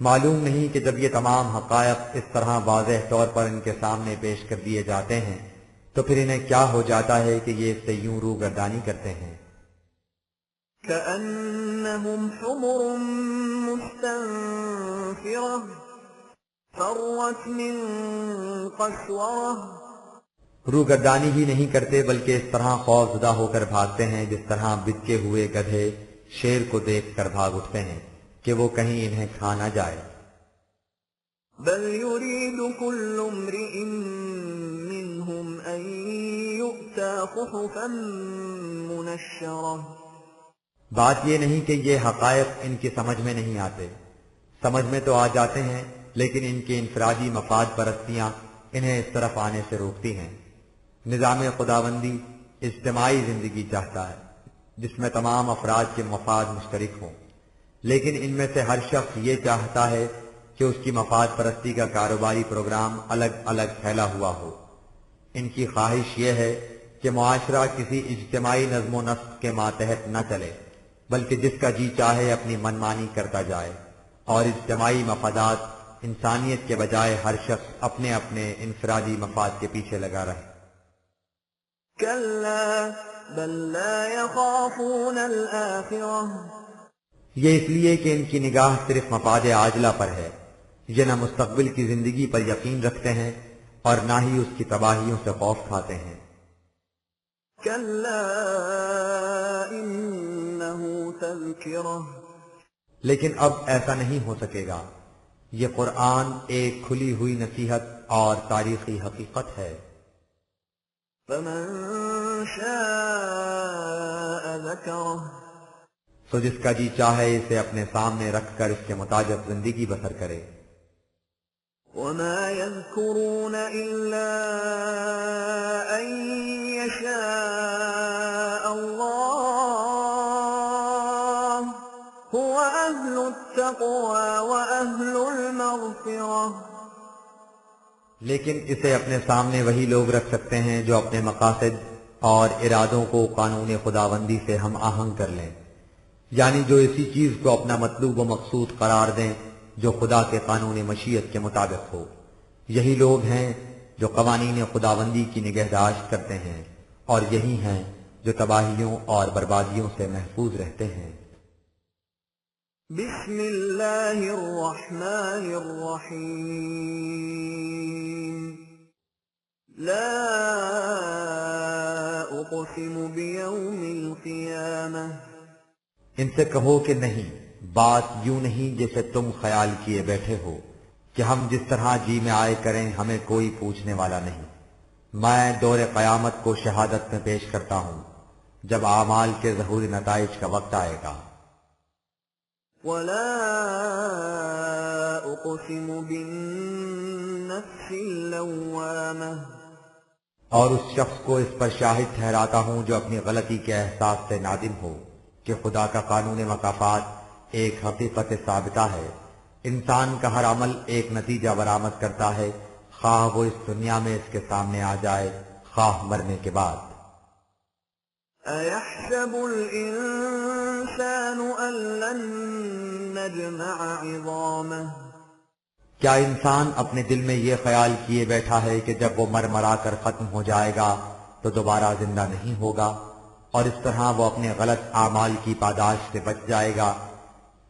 معلوم نہیں کہ جب یہ تمام حقائق اس طرح واضح طور پر ان کے سامنے پیش کر دیے جاتے ہیں تو پھر انہیں کیا ہو جاتا ہے کہ یہ اس سے یوں روگردانی کرتے ہیں۔ كأنهم حمر مستنفرة فرت من قسورة روگردانی ہی نہیں کرتے بلکہ اس طرح خوف زدہ ہو کر بھاگتے ہیں جس طرح بچے ہوئے گدھے شیر کو دیکھ کر بھاگ اٹھتے ہیں کہ وہ کہیں انہیں کھا نہ جائے۔ بل يريد كل امرئ منهم أن يؤتى صحفا منشرة بات یہ نہیں کہ یہ حقائق ان کی سمجھ میں نہیں آتے، سمجھ میں تو آ جاتے ہیں، لیکن ان کی انفرادی مفاد پرستیاں انہیں اس طرف آنے سے روکتی ہیں۔ نظام خداوندی اجتماعی زندگی چاہتا ہے جس میں تمام افراد کے مفاد مشترک ہوں، لیکن ان میں سے ہر شخص یہ چاہتا ہے کہ اس کی مفاد پرستی کا کاروباری پروگرام الگ الگ پھیلا ہوا ہو۔ ان کی خواہش یہ ہے کہ معاشرہ کسی اجتماعی نظم و نسق کے ماتحت نہ چلے، بلکہ جس کا جی چاہے اپنی منمانی کرتا جائے، اور اجتماعی مفادات انسانیت کے بجائے ہر شخص اپنے اپنے انفرادی مفاد کے پیچھے لگا رہے۔ كلا بل لا يخافون الآخرة یہ اس لیے کہ ان کی نگاہ صرف مفاد عاجلہ پر ہے، یہ نہ مستقبل کی زندگی پر یقین رکھتے ہیں اور نہ ہی اس کی تباہیوں سے خوف کھاتے ہیں۔ كلا إنه تذكرة لیکن اب ایسا نہیں ہو سکے گا، یہ قرآن ایک کھلی ہوئی نصیحت اور تاریخی حقیقت ہے۔ فمن شاء ذكره تو جس کا جی چاہے اسے اپنے سامنے رکھ کر اس کے مطابق زندگی بسر کرے۔ وما يذكرون إلا أن يشاء الله هو أهل التقوى وأهل المغفرة لیکن اسے اپنے سامنے وہی لوگ رکھ سکتے ہیں جو اپنے مقاصد اور ارادوں کو قانون خداوندی سے ہم آہنگ کر لیں، یعنی جو اسی چیز کو اپنا مطلوب و مقصود قرار دیں جو خدا کے قانون مشیت کے مطابق ہو۔ یہی لوگ ہیں جو قوانین خداوندی کی نگہداشت کرتے ہیں، اور یہی ہیں جو تباہیوں اور بربادیوں سے محفوظ رہتے ہیں۔ بسم اللہ الرحمن الرحیم لا اقسم بیوم القیامہ ان سے کہو کہ نہیں، بات یوں نہیں جیسے تم خیال کیے بیٹھے ہو کہ ہم جس طرح جی میں آئے کریں ہمیں کوئی پوچھنے والا نہیں۔ میں دور قیامت کو شہادت میں پیش کرتا ہوں جب اعمال کے ظہور نتائج کا وقت آئے گا۔ ولا اقسم بالنفس اللوامہ اور اس شخص کو اس پر شاہد ٹھہراتا ہوں جو اپنی غلطی کے احساس سے نادم ہو کہ خدا کا قانون مکافات ایک حقیقت ثابتہ ہے۔ انسان کا ہر عمل ایک نتیجہ برآمد کرتا ہے، خواہ وہ اس دنیا میں اس کے سامنے آ جائے، خواہ مرنے کے بعد۔ أيحسب الإنسان أن لن نجمع عظامه کیا انسان اپنے دل میں یہ خیال کیے بیٹھا ہے کہ جب وہ مر مرا کر ختم ہو جائے گا تو دوبارہ زندہ نہیں ہوگا، اور اس طرح وہ اپنے غلط اعمال کی پاداش سے بچ جائے گا؟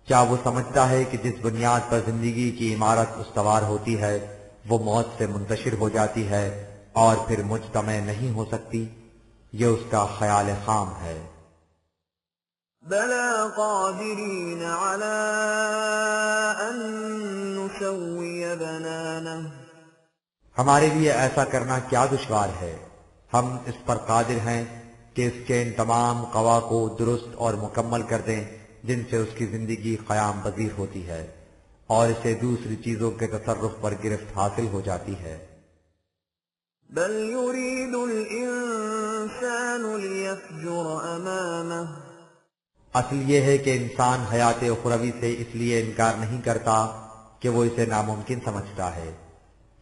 کیا وہ سمجھتا ہے کہ جس بنیاد پر زندگی کی عمارت استوار ہوتی ہے وہ موت سے منتشر ہو جاتی ہے اور پھر مجتمع نہیں ہو سکتی؟ یہ اس کا خیال خام ہے۔ بلى قادرين على أن نسوي بنانه ہمارے لیے ایسا کرنا کیا دشوار ہے، ہم اس پر قادر ہیں کہ اس کے ان تمام قوا کو درست اور مکمل کر دیں جن سے اس کی زندگی قیام پذیر ہوتی ہے اور اسے دوسری چیزوں کے تصرف پر گرفت حاصل ہو جاتی ہے۔ بل يريد الإنسان الإنسان ليفجر أمامه اصل یہ ہے کہ انسان حیات اخروی سے اس لیے انکار نہیں کرتا کہ وہ اسے ناممکن سمجھتا ہے۔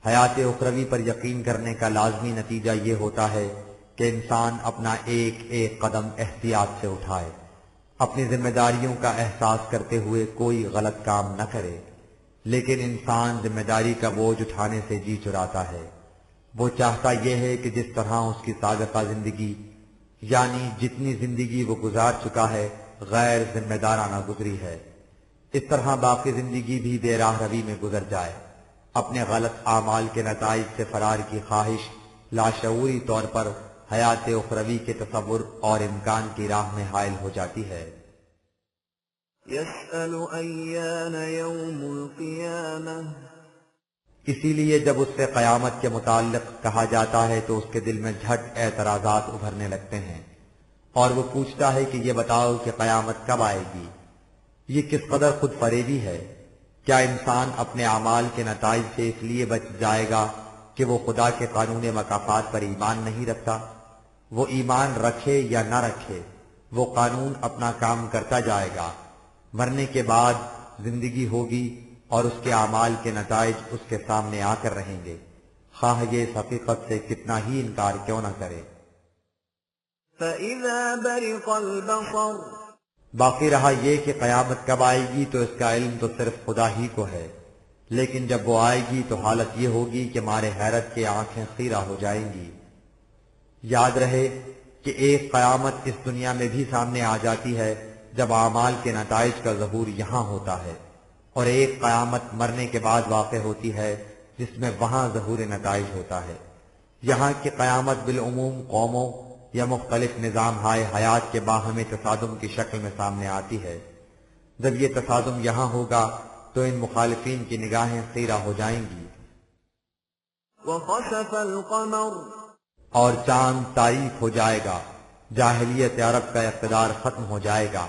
حیات اخروی پر یقین کرنے کا لازمی نتیجہ یہ ہوتا ہے کہ انسان اپنا ایک ایک قدم احتیاط سے اٹھائے، اپنی ذمہ داریوں کا احساس کرتے ہوئے کوئی غلط کام نہ کرے۔ لیکن انسان ذمہ داری کا بوجھ اٹھانے سے جی چراتا ہے۔ وہ چاہتا یہ ہے کہ جس طرح اس کی سابقہ زندگی، یعنی جتنی زندگی وہ گزار چکا ہے، غیر ذمہ دارانہ گزری ہے، اس طرح باقی زندگی بھی بے راہ روی میں گزر جائے۔ اپنے غلط اعمال کے نتائج سے فرار کی خواہش لاشعوری طور پر حیات اخروی کے تصور اور امکان کی راہ میں حائل ہو جاتی ہے۔ يسأل أيان يوم القيامة اسی لیے جب اس سے قیامت کے متعلق کہا جاتا ہے تو اس کے دل میں جھٹ اعتراضات ابھرنے لگتے ہیں، اور وہ پوچھتا ہے کہ یہ بتاؤ کہ قیامت کب آئے گی۔ یہ کس قدر خود فریبی ہے۔ کیا انسان اپنے اعمال کے نتائج سے اس لیے بچ جائے گا کہ وہ خدا کے قانون مکافات پر ایمان نہیں رکھتا؟ وہ ایمان رکھے یا نہ رکھے، وہ قانون اپنا کام کرتا جائے گا۔ مرنے کے بعد زندگی ہوگی اور اس کے اعمال کے نتائج اس کے سامنے آ کر رہیں گے، خواہ یہ اس حقیقت سے کتنا ہی انکار کیوں نہ کرے۔ فَإِذَا بَرِقَ الْبَصَرُ باقی رہا یہ کہ قیامت کب آئے گی تو اس کا علم تو صرف خدا ہی کو ہے، لیکن جب وہ آئے گی تو حالت یہ ہوگی کہ مارے حیرت کے آنکھیں خیرہ ہو جائیں گی۔ یاد رہے کہ ایک قیامت اس دنیا میں بھی سامنے آ جاتی ہے جب اعمال کے نتائج کا ظہور یہاں ہوتا ہے، اور ایک قیامت مرنے کے بعد واقع ہوتی ہے جس میں وہاں ظہور نتائج ہوتا ہے۔ یہاں کی قیامت بالعموم قوموں یا مختلف نظام ہائے حیات کے باہمی تصادم کی شکل میں سامنے آتی ہے۔ جب یہ تصادم یہاں ہوگا تو ان مخالفین کی نگاہیں خیرہ ہو جائیں گی، وَخَسَفَ الْقَمَرُ اور چاند تاریک ہو جائے گا، جاہلیت عرب کا اقتدار ختم ہو جائے گا۔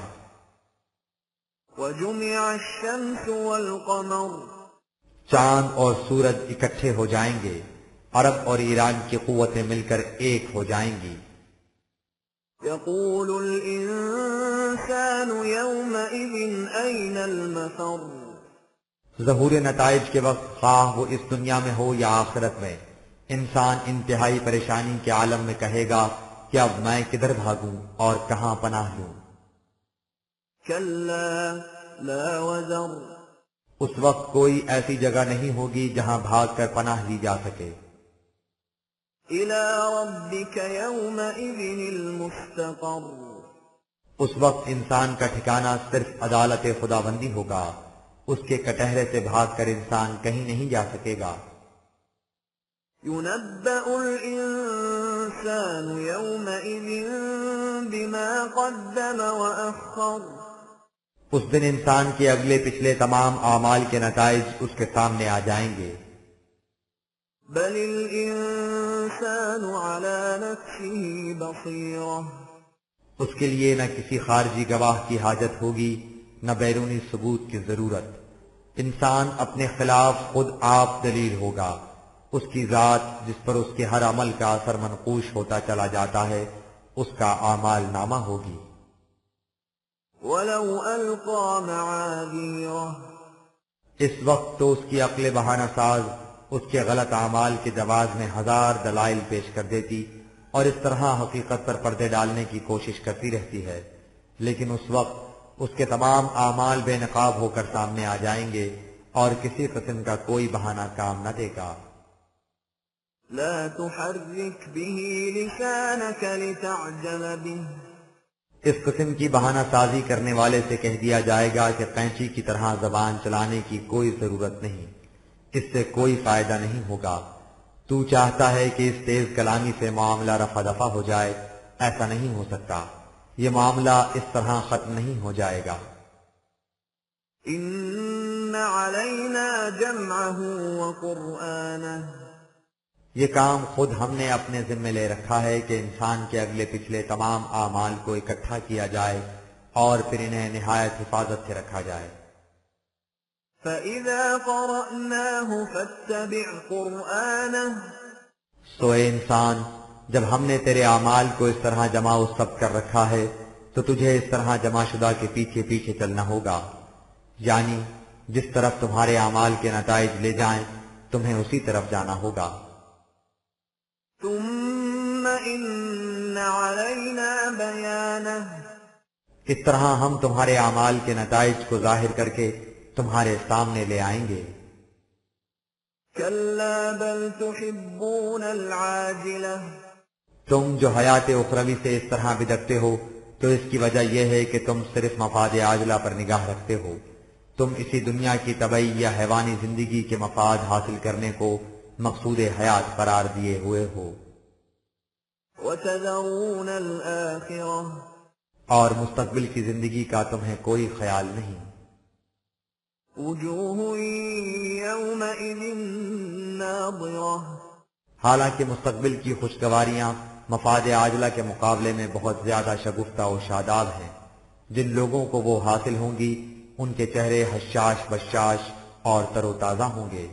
وَجُمِعَ الشَّمْسُ وَالْقَمَرُ چاند اور سورج اکٹھے ہو جائیں گے، عرب اور ایران کی قوتیں مل کر ایک ہو جائیں گی۔ يَقُولُ الْإِنسَانُ يَوْمَئِذٍ أَيْنَ الْمَفَرُّ ظہور نتائج کے وقت خواہ وہ اس دنیا میں ہو یا آخرت میں، انسان انتہائی پریشانی کے عالم میں کہے گا کہ اب میں کدھر بھاگوں اور کہاں پناہ لوں۔ كَلَّا لَا وَزَرَ اس وقت کوئی ایسی جگہ نہیں ہوگی جہاں بھاگ کر پناہ لی جا سکے۔ إِلَى رَبِّكَ يَوْمَئِذٍ الْمُسْتَقَرُّ اس وقت انسان کا ٹھکانہ صرف عدالت خداوندی ہوگا، اس کے کٹہرے سے بھاگ کر انسان کہیں نہیں جا سکے گا۔ يُنَبَّأُ الْإِنسَانُ يَوْمَئِذٍ بِمَا قَدَّمَ وَأَخَّرَ اس دن انسان کے اگلے پچھلے تمام اعمال کے نتائج اس کے سامنے آ جائیں گے۔ بَلِ الْإِنسَانُ عَلَى نَفْسِهِ بَصِيرَةٌ اس کے لیے نہ کسی خارجی گواہ کی حاجت ہوگی، نہ بیرونی ثبوت کی ضرورت۔ انسان اپنے خلاف خود آپ دلیل ہوگا۔ اس کی ذات جس پر اس کے ہر عمل کا اثر منقوش ہوتا چلا جاتا ہے، اس کا اعمال نامہ ہوگی۔ وَلَوْ أَلْقَى مَعَاذِيرَهُ اس وقت تو اس کی عقل بہانہ ساز اس کے غلط اعمال کے جواز میں ہزار دلائل پیش کر دیتی اور اس طرح حقیقت پر پردے ڈالنے کی کوشش کرتی رہتی ہے، لیکن اس وقت اس کے تمام اعمال بے نقاب ہو کر سامنے آ جائیں گے اور کسی قسم کا کوئی بہانہ کام نہ دے گا۔ لَا تُحَرِّكْ بِهِ لِسَانَكَ لِتَعْجَلَ بِهِ اس قسم کی بہانہ سازی کرنے والے سے کہہ دیا جائے گا کہ قینچی کی طرح زبان چلانے کی کوئی ضرورت نہیں، اس سے کوئی فائدہ نہیں ہوگا۔ تو چاہتا ہے کہ اس تیز کلامی سے معاملہ رفع دفع ہو جائے، ایسا نہیں ہو سکتا، یہ معاملہ اس طرح ختم نہیں ہو جائے گا۔ إِنَّ عَلَيْنَا جَمْعَهُ وَقُرْآنَهُ یہ کام خود ہم نے اپنے ذمہ لے رکھا ہے کہ انسان کے اگلے پچھلے تمام اعمال کو اکٹھا کیا جائے اور پھر انہیں نہایت حفاظت سے رکھا جائے۔ فَإِذَا قَرَأْنَاهُ فَاتَّبِعْ قُرْآنَهُ سو اے انسان جب ہم نے تیرے اعمال کو اس طرح جمع و ثبت کر رکھا ہے تو تجھے اس طرح جمع شدہ کے پیچھے پیچھے چلنا ہوگا، یعنی جس طرف تمہارے اعمال کے نتائج لے جائیں تمہیں اسی طرف جانا ہوگا۔ ثم إن علينا بيانه، اس طرح ہم تمہارے اعمال کے نتائج کو ظاہر کر کے تمہارے سامنے لے آئیں گے۔ كلا بل تحبون العاجلة، تم جو حیات اخروی سے اس طرح بدکتے ہو تو اس کی وجہ یہ ہے کہ تم صرف مفاد عاجلہ پر نگاہ رکھتے ہو، تم اسی دنیا کی طبعی یا حیوانی زندگی کے مفاد حاصل کرنے کو مقصود حیات قرار دیے ہوئے ہو، وتذرون الآخرة، اور مستقبل کی زندگی کا تمہیں کوئی خیال نہیں۔ وجوه يومئذ ناظرة، حالانکہ مستقبل کی خوشگواریاں مفاد عاجلہ کے مقابلے میں بہت زیادہ شگفتہ و شاداب ہیں۔ جن لوگوں کو وہ حاصل ہوں گی ان کے چہرے حشاش بشاش اور تر و تازہ ہوں گے۔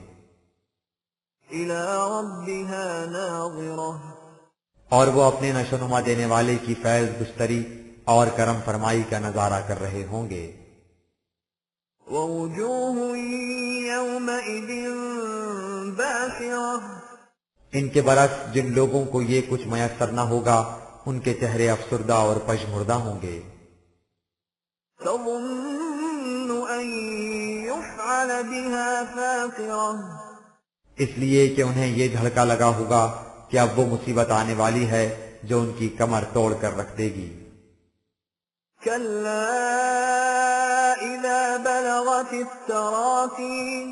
إلى ربها ناظرة، اور وہ اپنے نشوونما دینے والے کی فیض گستری اور کرم فرمائی کا نظارہ کر رہے ہوں گے۔ ووجوه يومئذ باسرة، ان کے برعکس جن لوگوں کو یہ کچھ میسر نہ ہوگا ان کے چہرے افسردہ اور پشمردہ ہوں گے۔ تظن أن يفعل بها فاقرة، اس لیے کہ انہیں یہ دھڑکا لگا ہوگا کہ اب وہ مصیبت آنے والی ہے جو ان کی کمر توڑ کر رکھ دے گی۔ كلا إذا بلغت التراقي،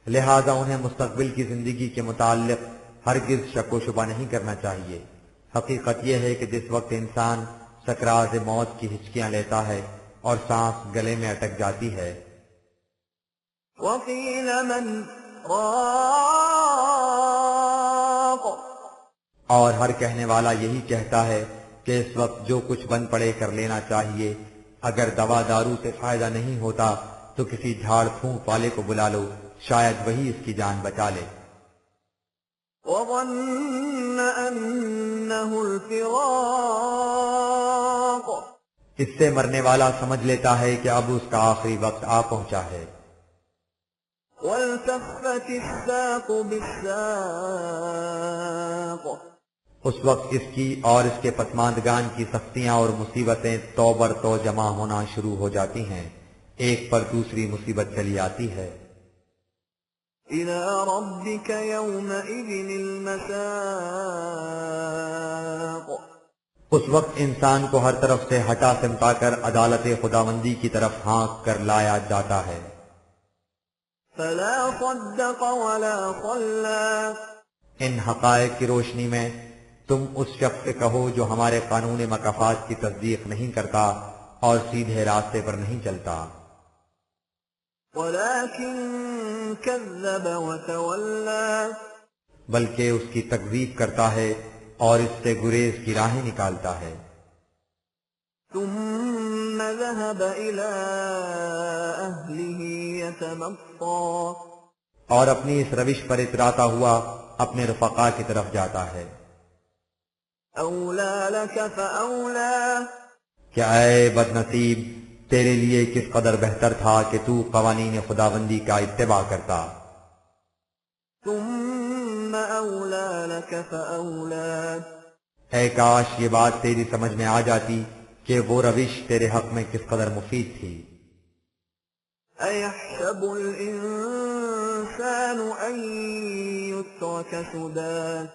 لہذا انہیں مستقبل کی زندگی کے متعلق ہرگز شک و شبہ نہیں کرنا چاہیے۔ حقیقت یہ ہے کہ جس وقت انسان سکرات موت کی ہچکیاں لیتا ہے اور سانس گلے میں اٹک جاتی ہے، وقيل من راق، اور ہر کہنے والا یہی کہتا ہے کہ اس وقت جو کچھ بن پڑے کر لینا چاہیے، اگر دوا دارو سے فائدہ نہیں ہوتا تو کسی جھاڑ پھونک والے کو بلا لو، شاید وہی اس کی جان بچا لے۔ وظن أنه الفراق، اس سے مرنے والا سمجھ لیتا ہے کہ اب اس کا آخری وقت آ پہنچا ہے۔ والتفت الساق بالساق، اس وقت اس کی اور اس کے پسماندگان کی سختیاں اور مصیبتیں تو بر تو جمع ہونا شروع ہو جاتی ہیں، ایک پر دوسری مصیبت چلی آتی ہے۔ إلى ربك يومئذ المساق، اس وقت انسان کو ہر طرف سے ہٹا سمٹا کر عدالت خداوندی کی طرف ہانک کر لایا جاتا ہے۔ فلا صدق ولا صلى، ان حقائق کی روشنی میں تم اس شخص سے کہو جو ہمارے قانون مکافات کی تصدیق نہیں کرتا اور سیدھے راستے پر نہیں چلتا، ولكن كذب وتولى، بلکہ اس کی تکذیب کرتا ہے اور اس سے گریز کی راہیں نکالتا ہے۔ ثم ذهب إلى أهله يتمطى، اور اپنی اس روش پر اتراتا ہوا اپنے رفقا کی طرف جاتا ہے۔ أولى لك فأولى، کہ اے بد نصیب، تیرے لیے کس قدر بہتر تھا کہ تو قوانین خداوندی کا اتباع کرتا۔ ثم أولى لك فأولى، اے کاش یہ بات تیری سمجھ میں آ جاتی کہ وہ روش تیرے حق میں کس قدر مفید تھی۔ أيحسب الإنسان أن يترك سدى،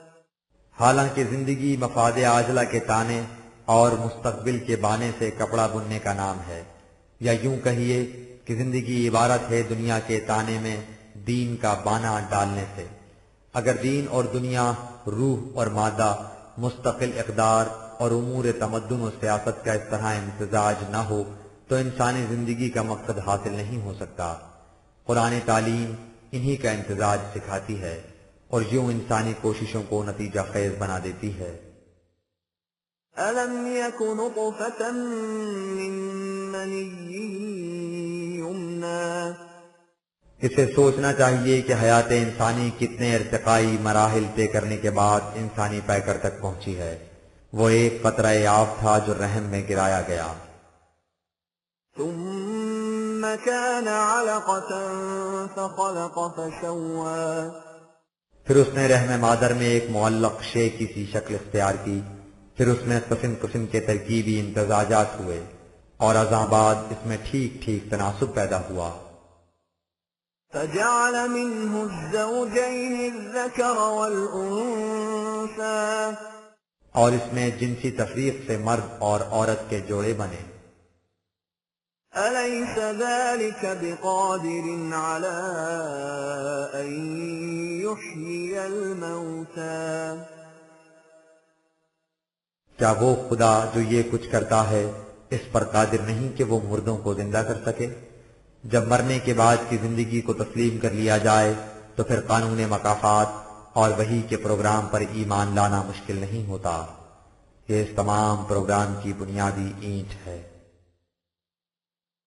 حالانکہ زندگی مفاد عاجلہ کے تانے اور مستقبل کے بانے سے کپڑا بننے کا نام ہے، یا یوں کہیے کہ زندگی عبارت ہے دنیا کے تانے میں دین کا بانا ڈالنے سے۔ اگر دین اور دنیا، روح اور مادہ، مستقل اقدار اور امور تمدن و سیاست کا اس طرح امتزاج نہ ہو تو انسانی زندگی کا مقصد حاصل نہیں ہو سکتا۔ قرآن تعلیم انہی کا امتزاج سکھاتی ہے اور یوں انسانی کوششوں کو نتیجہ خیز بنا دیتی ہے۔ ألم يك نطفة من مني يمنى، اسے سوچنا چاہیے کہ حیات انسانی کتنے ارتقائی مراحل طے کرنے کے بعد انسانی پیکر تک پہنچی ہے۔ وہ ایک قطرہ آب تھا جو رحم میں گرایا گیا، ثم كان علقة فخلق فسوى، پھر اس نے رحم مادر میں ایک معلق شے کی سی شکل اختیار کی، پھر اس میں قسم قسم کے ترکیبی امتزاجات ہوئے اور ازاں بعد اس میں ٹھیک ٹھیک تناسب پیدا ہوا، فجعل منه الزوجين الذكر والأنثى، اور اس میں جنسی تفریق سے مرد اور عورت کے جوڑے بنے۔ أليس ذلك بقادر على أن يحيي الموتى، کیا وہ خدا جو یہ کچھ کرتا ہے اس پر قادر نہیں کہ وہ مردوں کو زندہ کر سکے؟ جب مرنے کے بعد کی زندگی کو تسلیم کر لیا جائے تو پھر قانون مکافات اور وحی کے پروگرام پر ایمان لانا مشکل نہیں ہوتا۔ یہ اس تمام پروگرام کی بنیادی اینٹ ہے۔